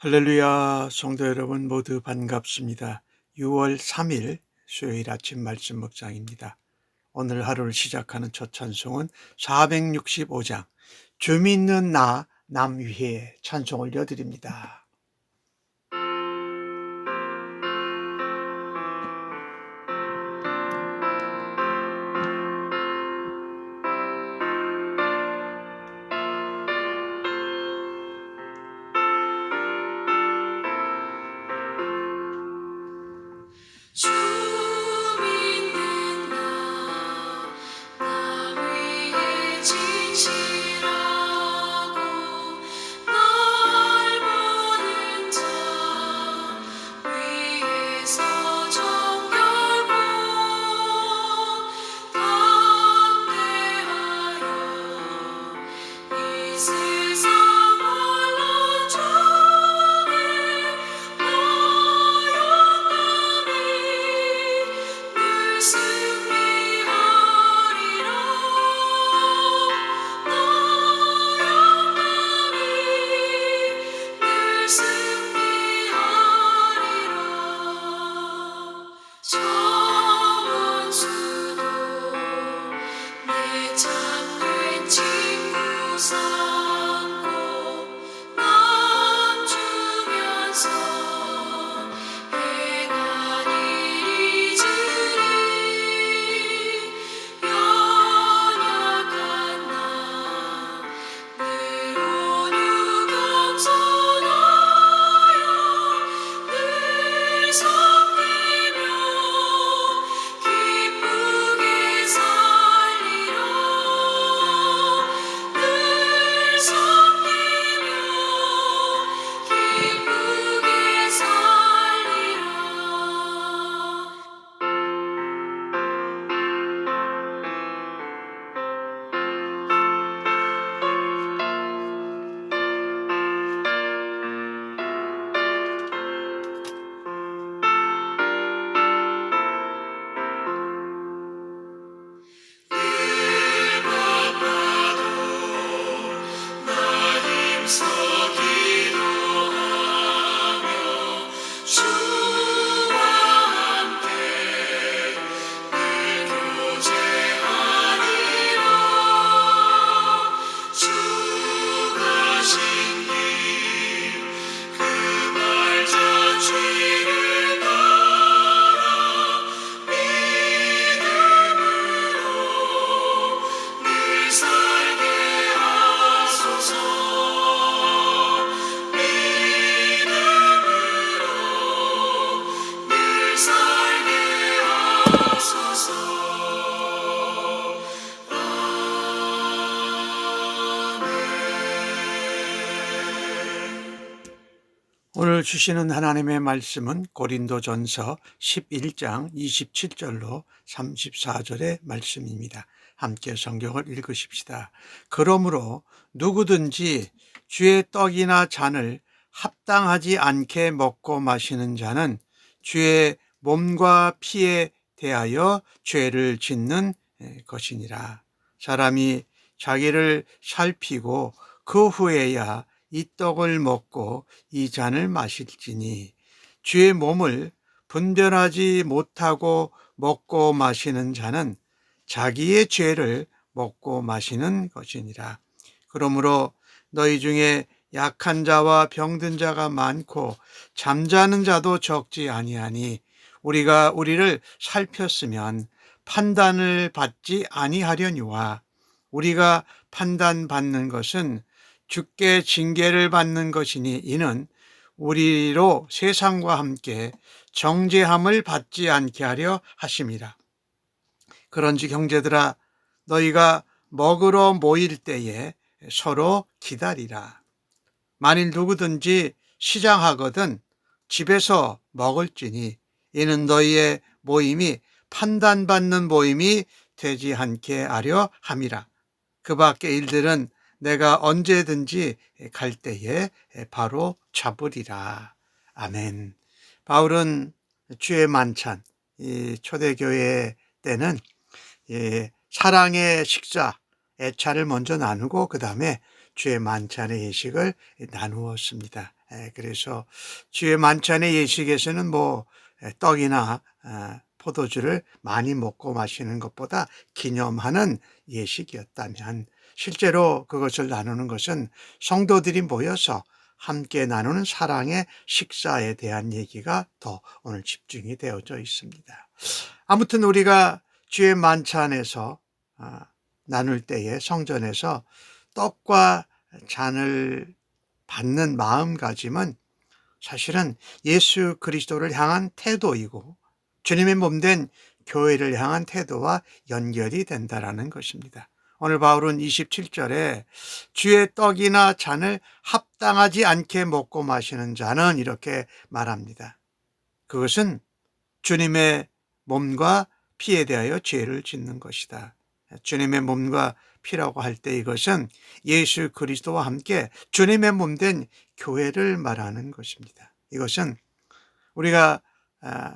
할렐루야, 성도 여러분 모두 반갑습니다. 6월 3일 수요일 아침 말씀 묵상입니다. 오늘 하루를 시작하는 첫 찬송은 465장 주 믿는 나 남 위에 찬송 올려드립니다. 주 믿는 나 위에 진실하고 날 보는 자 위에서 정결고 담대하여 이 세상 혼란 중에 나영감이 늘 승리하리라. 나영감이 늘 승리하리라. 저 원수도 내 참된 친구 삼고 남주면서 행한 일이 주리. 연약한 나늘 온유 겸손하여 늘 섬기며 기쁘게 살리라. 늘 섬기며 기쁘게 살리라. 늘 바빠도 나 힘써 기도하며 주와 함께 늘 교제하리라. 주 가신 길 그 발자취를 따라 믿음으로 늘 살게 하소서. 믿음으로 늘 살게 하소서. 오늘 주시는 하나님의 말씀은 고린도전서 11장 27절로 34절의 말씀입니다. 함께 성경을 읽으십시다. 그러므로 누구든지 주의 떡이나 잔을 합당하지 않게 먹고 마시는 자는 주의 몸과 피에 대하여 죄를 짓는 것이니라. 사람이 자기를 살피고 그 후에야 이 떡을 먹고 이 잔을 마실지니 주의 몸을 분별하지 못하고 먹고 마시는 자는 자기의 죄를 먹고 마시는 것이니라. 그러므로 너희 중에 약한 자와 병든 자가 많고 잠자는 자도 적지 아니하니 우리가 우리를 살폈으면 판단을 받지 아니하려니와 우리가 판단받는 것은 주께 징계를 받는 것이니 이는 우리로 세상과 함께 정죄함을 받지 않게 하려 하심이라. 그런즉 형제들아 너희가 먹으러 모일 때에 서로 기다리라. 만일 누구든지 시장하거든 집에서 먹을지니 이는 너희의 모임이 판단받는 모임이 되지 않게 하려 함이라. 그 밖의 일들은 내가 언제든지 갈 때에 바로 잡으리라. 아멘. 바울은 주의 만찬, 이 초대교회 때는 사랑의 식사, 애차를 먼저 나누고 그 다음에 주의 만찬의 예식을 나누었습니다. 그래서 주의 만찬의 예식에서는 떡이나 포도주를 많이 먹고 마시는 것보다 기념하는 예식이었다면, 실제로 그것을 나누는 것은 성도들이 모여서 함께 나누는 사랑의 식사에 대한 얘기가 더 오늘 집중이 되어져 있습니다. 아무튼 우리가 주의 만찬에서 나눌 때에 성전에서 떡과 잔을 받는 마음가짐은 사실은 예수 그리스도를 향한 태도이고 주님의 몸된 교회를 향한 태도와 연결이 된다라는 것입니다. 오늘 바울은 27절에 주의 떡이나 잔을 합당하지 않게 먹고 마시는 자는 이렇게 말합니다. 그것은 주님의 몸과 피에 대하여 죄를 짓는 것이다. 주님의 몸과 피라고 할 때 이것은 예수 그리스도와 함께 주님의 몸된 교회를 말하는 것입니다. 이것은 우리가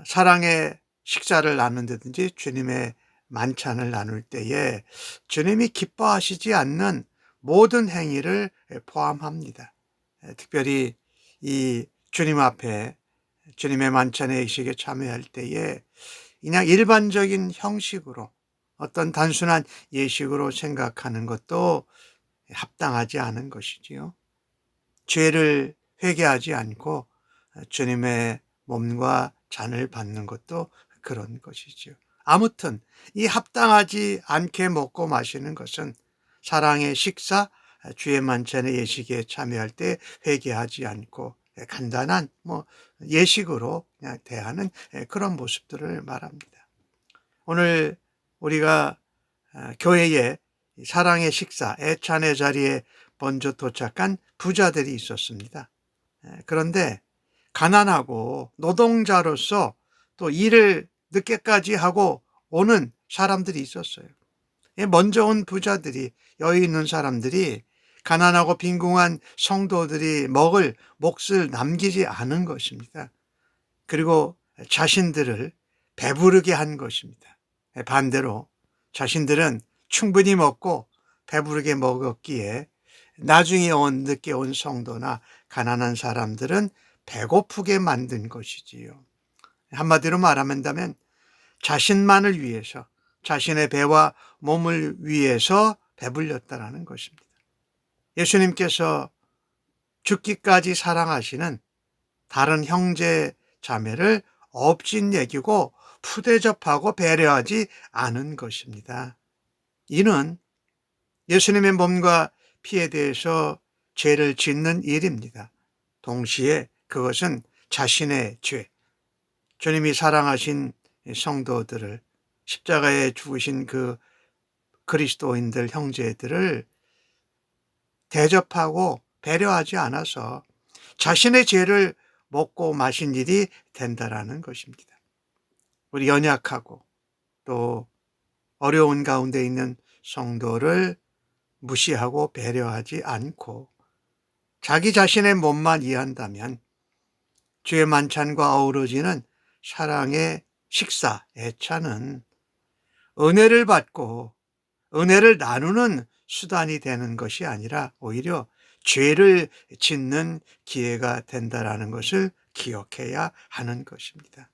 사랑의 식사를 나눈다든지 주님의 만찬을 나눌 때에 주님이 기뻐하시지 않는 모든 행위를 포함합니다. 특별히 이 주님 앞에 주님의 만찬의 의식에 참여할 때에 그냥 일반적인 형식으로 어떤 단순한 예식으로 생각하는 것도 합당하지 않은 것이지요. 죄를 회개하지 않고 주님의 몸과 잔을 받는 것도 그런 것이지요. 아무튼 이 합당하지 않게 먹고 마시는 것은 사랑의 식사, 주의 만찬의 예식에 참여할 때 회개하지 않고 간단한 예식으로 그냥 대하는 그런 모습들을 말합니다. 오늘 우리가 교회에 사랑의 식사, 애찬의 자리에 먼저 도착한 부자들이 있었습니다. 그런데 가난하고 노동자로서 또 일을 늦게까지 하고 오는 사람들이 있었어요. 먼저 온 부자들이, 여유 있는 사람들이 가난하고 빈궁한 성도들이 먹을 몫을 남기지 않은 것입니다. 그리고 자신들을 배부르게 한 것입니다. 반대로 자신들은 충분히 먹고 배부르게 먹었기에 나중에 늦게 온 성도나 가난한 사람들은 배고프게 만든 것이지요. 한마디로 말하면 자신만을 위해서, 자신의 배와 몸을 위해서 배불렸다라는 것입니다. 예수님께서 죽기까지 사랑하시는 다른 형제 자매를 업신여기고 푸대접하고 배려하지 않은 것입니다. 이는 예수님의 몸과 피에 대해서 죄를 짓는 일입니다. 동시에 그것은 자신의 죄, 주님이 사랑하신 성도들을, 십자가에 죽으신 그 그리스도인들, 형제들을 대접하고 배려하지 않아서 자신의 죄를 먹고 마신 일이 된다라는 것입니다. 우리 연약하고 또 어려운 가운데 있는 성도를 무시하고 배려하지 않고 자기 자신의 몸만 이해한다면 주의 만찬과 어우러지는 사랑의 식사, 애찬은 은혜를 받고 은혜를 나누는 수단이 되는 것이 아니라 오히려 죄를 짓는 기회가 된다라는 것을 기억해야 하는 것입니다.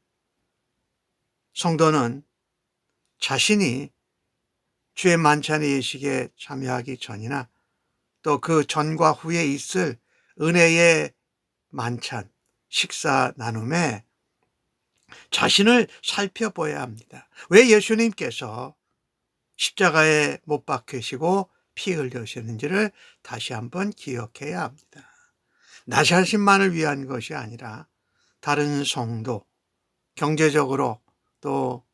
성도는 자신이 주의 만찬의 예식에 참여하기 전이나 또 그 전과 후에 있을 은혜의 만찬, 식사 나눔에 자신을 살펴봐야 합니다. 왜 예수님께서 십자가에 못 박히시고 피 흘리셨는지를 다시 한번 기억해야 합니다. 나 자신만을 위한 것이 아니라 다른 성도, 경제적으로 또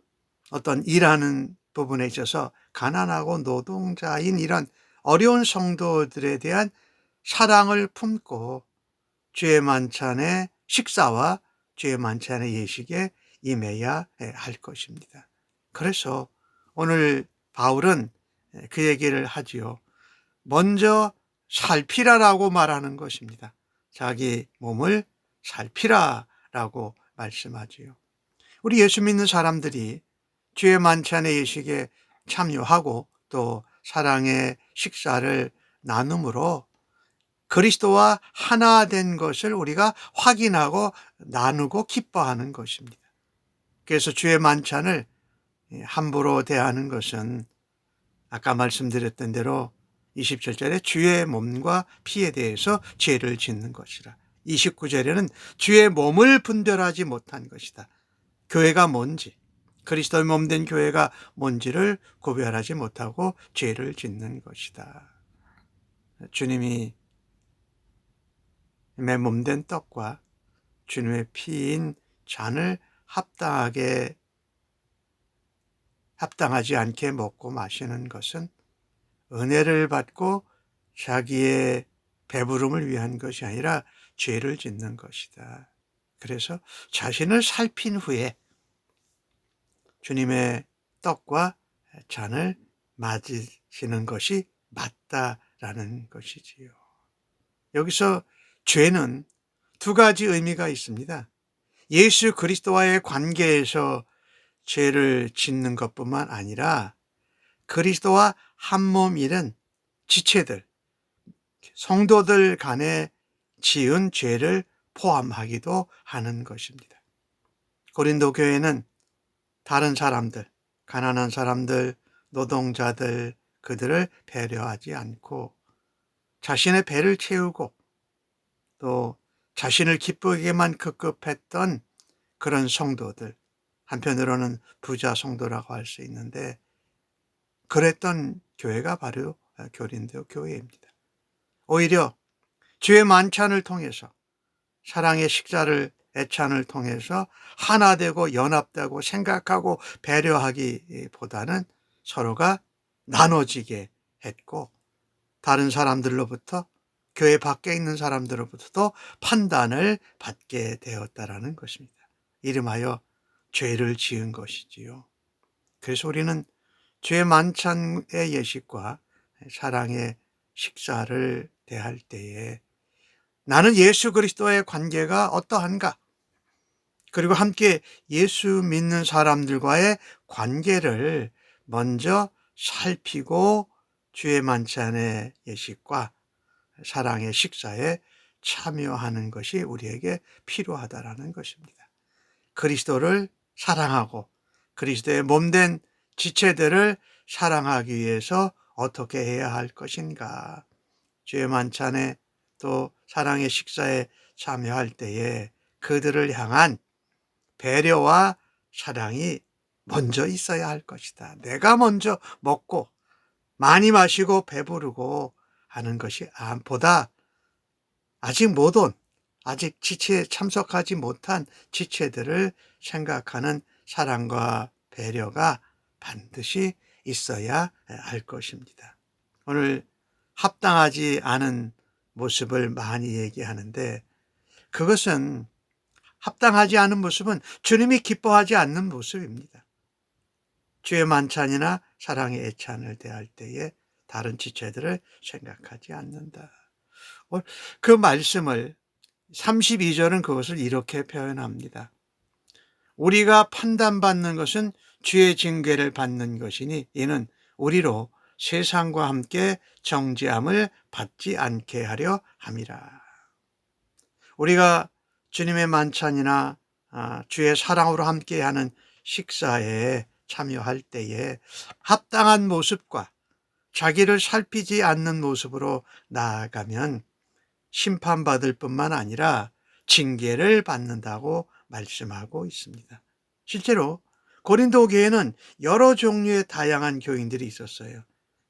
어떤 일하는 부분에 있어서 가난하고 노동자인 이런 어려운 성도들에 대한 사랑을 품고 주의 만찬의 식사와 주의 만찬의 예식에 임해야 할 것입니다. 그래서 오늘 바울은 그 얘기를 하지요. 먼저 살피라라고 말하는 것입니다. 자기 몸을 살피라라고 말씀하지요. 우리 예수 믿는 사람들이 주의 만찬의 예식에 참여하고 또 사랑의 식사를 나눔으로 그리스도와 하나 된 것을 우리가 확인하고 나누고 기뻐하는 것입니다. 그래서 주의 만찬을 함부로 대하는 것은 아까 말씀드렸던 대로 27절에 주의 몸과 피에 대해서 죄를 짓는 것이라. 29절에는 주의 몸을 분별하지 못한 것이다. 교회가 뭔지, 그리스도의 몸된 교회가 뭔지를 구별하지 못하고 죄를 짓는 것이다. 주님이 내 몸된 떡과 주님의 피인 잔을 합당하지 않게 먹고 마시는 것은 은혜를 받고 자기의 배부름을 위한 것이 아니라 죄를 짓는 것이다. 그래서 자신을 살핀 후에 주님의 떡과 잔을 맞으시는 것이 맞다라는 것이지요. 여기서 죄는 두 가지 의미가 있습니다. 예수 그리스도와의 관계에서 죄를 짓는 것뿐만 아니라 그리스도와 한 몸이른 지체들, 성도들 간에 지은 죄를 포함하기도 하는 것입니다. 고린도 교회는 다른 사람들, 가난한 사람들, 노동자들, 그들을 배려하지 않고 자신의 배를 채우고 또 자신을 기쁘게만 급급했던 그런 성도들, 한편으로는 부자 성도라고 할 수 있는데 그랬던 교회가 바로 고린도 교회입니다. 오히려 주의 만찬을 통해서 사랑의 식사를 애찬을 통해서 하나 되고 연합되고 생각하고 배려하기보다는 서로가 나눠지게 했고 다른 사람들로부터 교회 밖에 있는 사람들로부터도 판단을 받게 되었다라는 것입니다. 이름하여 죄를 지은 것이지요. 그래서 우리는 주의 만찬의 예식과 사랑의 식사를 대할 때에 나는 예수 그리스도의 관계가 어떠한가? 그리고 함께 예수 믿는 사람들과의 관계를 먼저 살피고 주의 만찬의 예식과 사랑의 식사에 참여하는 것이 우리에게 필요하다라는 것입니다. 그리스도를 사랑하고 그리스도의 몸된 지체들을 사랑하기 위해서 어떻게 해야 할 것인가? 주의 만찬에 또 사랑의 식사에 참여할 때에 그들을 향한 배려와 사랑이 먼저 있어야 할 것이다. 내가 먼저 먹고 많이 마시고 배부르고 하는 것이 보다 아직 못 온, 아직 지체에 참석하지 못한 지체들을 생각하는 사랑과 배려가 반드시 있어야 할 것입니다. 오늘 합당하지 않은 모습을 많이 얘기하는데 그것은 합당하지 않은 모습은 주님이 기뻐하지 않는 모습입니다. 주의 만찬이나 사랑의 애찬을 대할 때에 다른 지체들을 생각하지 않는다. 그 말씀을 32절은 그것을 이렇게 표현합니다. 우리가 판단받는 것은 주의 징계를 받는 것이니 이는 우리로 세상과 함께 정죄함을 받지 않게 하려 함이라. 우리가 주님의 만찬이나 주의 사랑으로 함께하는 식사에 참여할 때에 합당한 모습과 자기를 살피지 않는 모습으로 나아가면 심판받을 뿐만 아니라 징계를 받는다고 말씀하고 있습니다. 실제로 고린도 교회는 여러 종류의 다양한 교인들이 있었어요.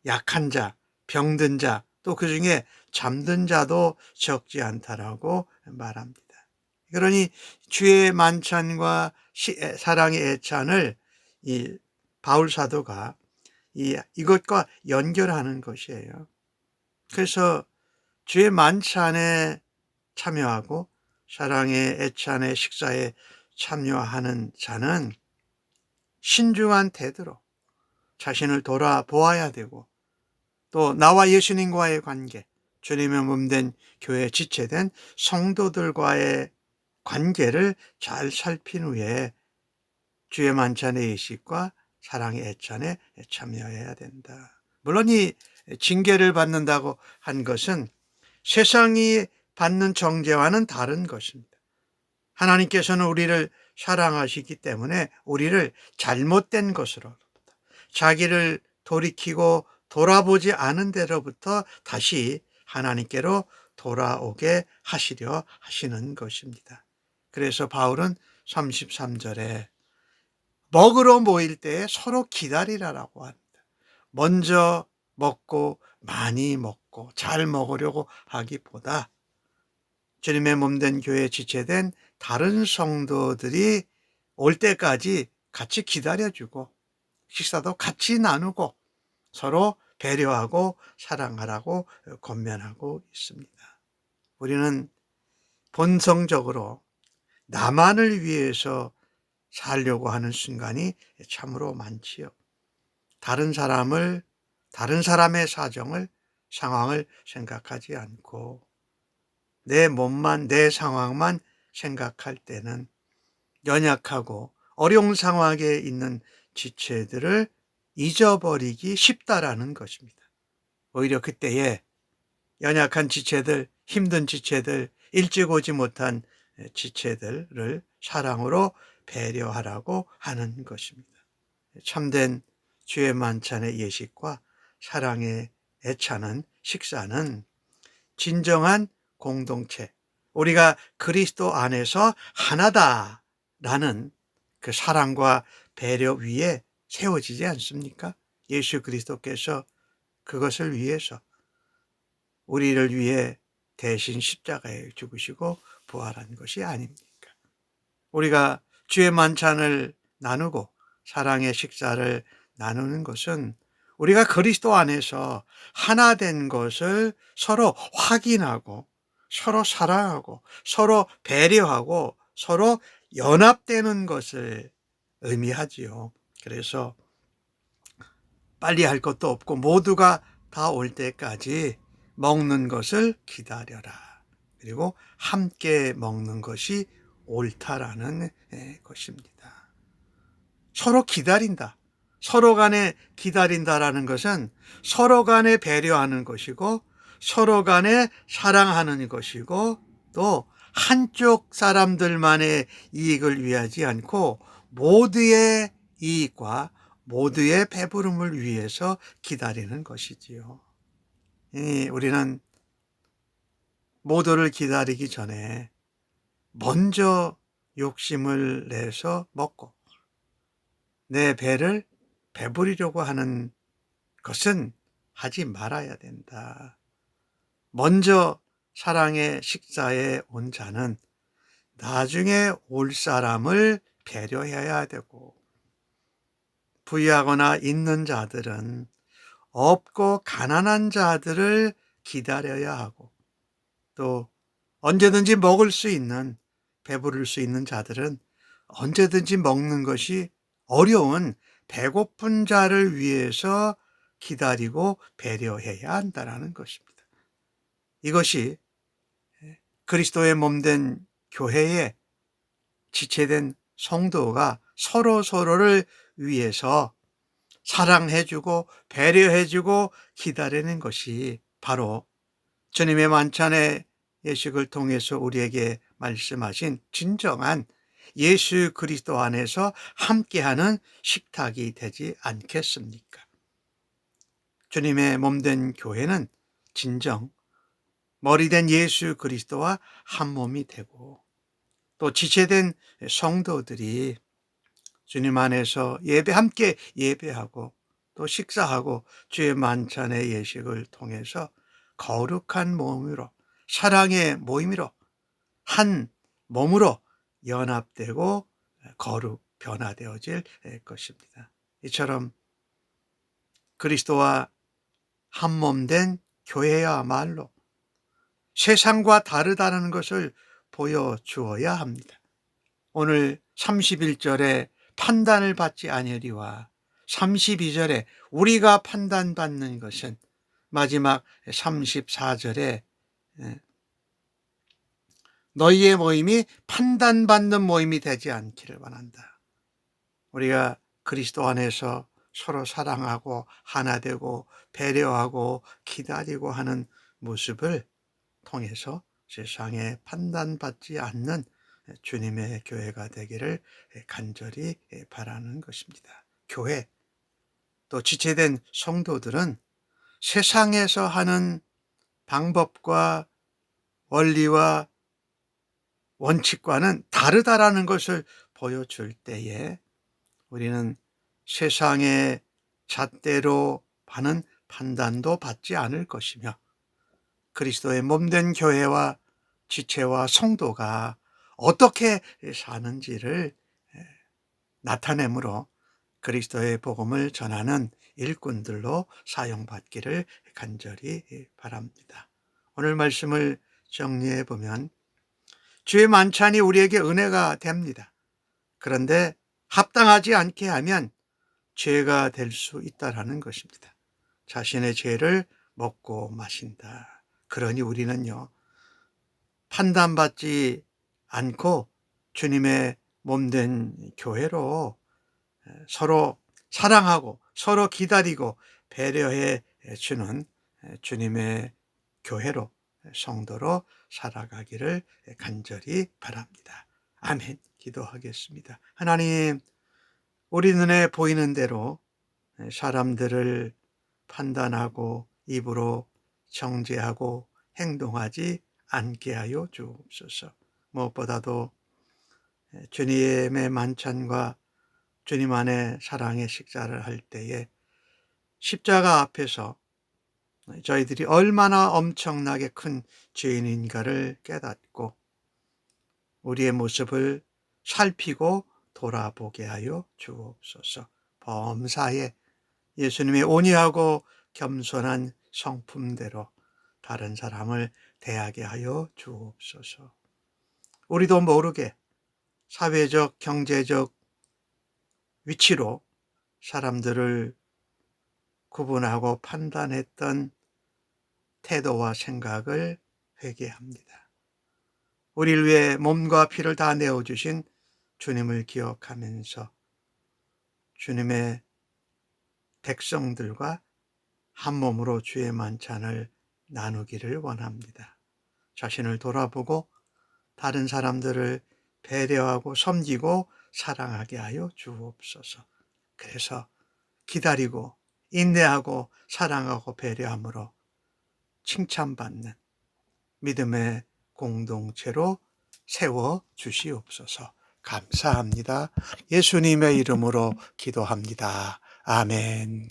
약한 자, 병든 자, 또 그중에 잠든 자도 적지 않다라고 말합니다. 그러니 주의 만찬과 사랑의 애찬을 이 바울 사도가 이것과 연결하는 것이에요. 그래서 주의 만찬에 참여하고 사랑의 애찬의 식사에 참여하는 자는 신중한 태도로 자신을 돌아보아야 되고 또 나와 예수님과의 관계, 주님의 몸된 교회 지체된 성도들과의 관계를 잘 살핀 후에 주의 만찬의 예식과 사랑의 애찬에 참여해야 된다. 물론 이 징계를 받는다고 한 것은 세상이 받는 정죄와는 다른 것입니다. 하나님께서는 우리를 사랑하시기 때문에 우리를 잘못된 것으로, 자기를 돌이키고 돌아보지 않은 데로부터 다시 하나님께로 돌아오게 하시려 하시는 것입니다. 그래서 바울은 33절에 먹으러 모일 때에 서로 기다리라라고 합니다. 먼저 먹고 많이 먹고 잘 먹으려고 하기보다 주님의 몸된 교회에 지체된 다른 성도들이 올 때까지 같이 기다려주고 식사도 같이 나누고 서로 배려하고 사랑하라고 권면하고 있습니다. 우리는 본성적으로 나만을 위해서 살려고 하는 순간이 참으로 많지요. 다른 사람의 사정을, 상황을 생각하지 않고 내 몸만, 내 상황만 생각할 때는 연약하고 어려운 상황에 있는 지체들을 잊어버리기 쉽다라는 것입니다. 오히려 그때에 연약한 지체들, 힘든 지체들, 일찍 오지 못한 지체들을 사랑으로 배려하라고 하는 것입니다. 참된 주의 만찬의 예식과 사랑의 애차는 식사는 진정한 공동체, 우리가 그리스도 안에서 하나다라는 그 사랑과 배려 위에 세워지지 않습니까? 예수 그리스도께서 그것을 위해서 우리를 위해 대신 십자가에 죽으시고 부활한 것이 아닙니까? 우리가 주의 만찬을 나누고 사랑의 식사를 나누는 것은 우리가 그리스도 안에서 하나 된 것을 서로 확인하고 서로 사랑하고 서로 배려하고 서로 연합되는 것을 의미하지요. 그래서 빨리 할 것도 없고 모두가 다 올 때까지 먹는 것을 기다려라. 그리고 함께 먹는 것이 옳다라는 것입니다. 서로 기다린다. 서로 간에 기다린다라는 것은 서로 간에 배려하는 것이고 서로 간에 사랑하는 것이고 또 한쪽 사람들만의 이익을 위하지 않고 모두의 이익과 모두의 배부름을 위해서 기다리는 것이지요. 우리는 모두를 기다리기 전에 먼저 욕심을 내서 먹고 내 배를 배부리려고 하는 것은 하지 말아야 된다. 먼저 사랑의 식사에 온 자는 나중에 올 사람을 배려해야 되고 부유하거나 있는 자들은 없고 가난한 자들을 기다려야 하고 또 언제든지 먹을 수 있는 배부를 수 있는 자들은 언제든지 먹는 것이 어려운 배고픈 자를 위해서 기다리고 배려해야 한다는 것입니다. 이것이 그리스도의 몸된 교회에 지체된 성도가 서로를 위해서 사랑해주고 배려해주고 기다리는 것이 바로 주님의 만찬의 예식을 통해서 우리에게 말씀하신 진정한 예수 그리스도 안에서 함께하는 식탁이 되지 않겠습니까? 주님의 몸된 교회는 진정 머리된 예수 그리스도와 한 몸이 되고 또 지체된 성도들이 주님 안에서 함께 예배하고 또 식사하고 주의 만찬의 예식을 통해서 거룩한 몸으로 사랑의 모임으로 한 몸으로 연합되고 거룩 변화되어질 것입니다. 이처럼 그리스도와 한 몸 된 교회야말로 세상과 다르다는 것을 보여주어야 합니다. 오늘 31절에 판단을 받지 아니하리와 32절에 우리가 판단받는 것은 마지막 34절에 너희의 모임이 판단받는 모임이 되지 않기를 원한다. 우리가 그리스도 안에서 서로 사랑하고 하나 되고 배려하고 기다리고 하는 모습을 통해서 세상에 판단받지 않는 주님의 교회가 되기를 간절히 바라는 것입니다. 교회, 또 지체된 성도들은 세상에서 하는 방법과 원리와 원칙과는 다르다라는 것을 보여줄 때에 우리는 세상의 잣대로 하는 판단도 받지 않을 것이며, 그리스도의 몸된 교회와 지체와 성도가 어떻게 사는지를 나타내므로 그리스도의 복음을 전하는 일꾼들로 사용받기를 간절히 바랍니다. 오늘 말씀을 정리해 보면 주의 만찬이 우리에게 은혜가 됩니다. 그런데 합당하지 않게 하면 죄가 될 수 있다라는 것입니다. 자신의 죄를 먹고 마신다. 그러니 우리는요, 판단받지 않고 주님의 몸된 교회로 서로 사랑하고 서로 기다리고 배려해 주는 주님의 교회로, 성도로 살아가기를 간절히 바랍니다. 아멘. 기도하겠습니다. 하나님, 우리 눈에 보이는 대로 사람들을 판단하고 입으로 정죄하고 행동하지 않게 하여 주옵소서. 무엇보다도 주님의 만찬과 주님 안에 사랑의 식사를 할 때에 십자가 앞에서 저희들이 얼마나 엄청나게 큰 죄인인가를 깨닫고 우리의 모습을 살피고 돌아보게 하여 주옵소서. 범사에 예수님의 온유하고 겸손한 성품대로 다른 사람을 대하게 하여 주옵소서. 우리도 모르게 사회적, 경제적 위치로 사람들을 구분하고 판단했던 태도와 생각을 회개합니다. 우리를 위해 몸과 피를 다 내어주신 주님을 기억하면서 주님의 백성들과 한 몸으로 주의 만찬을 나누기를 원합니다. 자신을 돌아보고 다른 사람들을 배려하고 섬기고 사랑하게 하여 주옵소서. 그래서 기다리고 인내하고 사랑하고 배려함으로 칭찬받는 믿음의 공동체로 세워 주시옵소서. 감사합니다. 예수님의 이름으로 기도합니다. 아멘.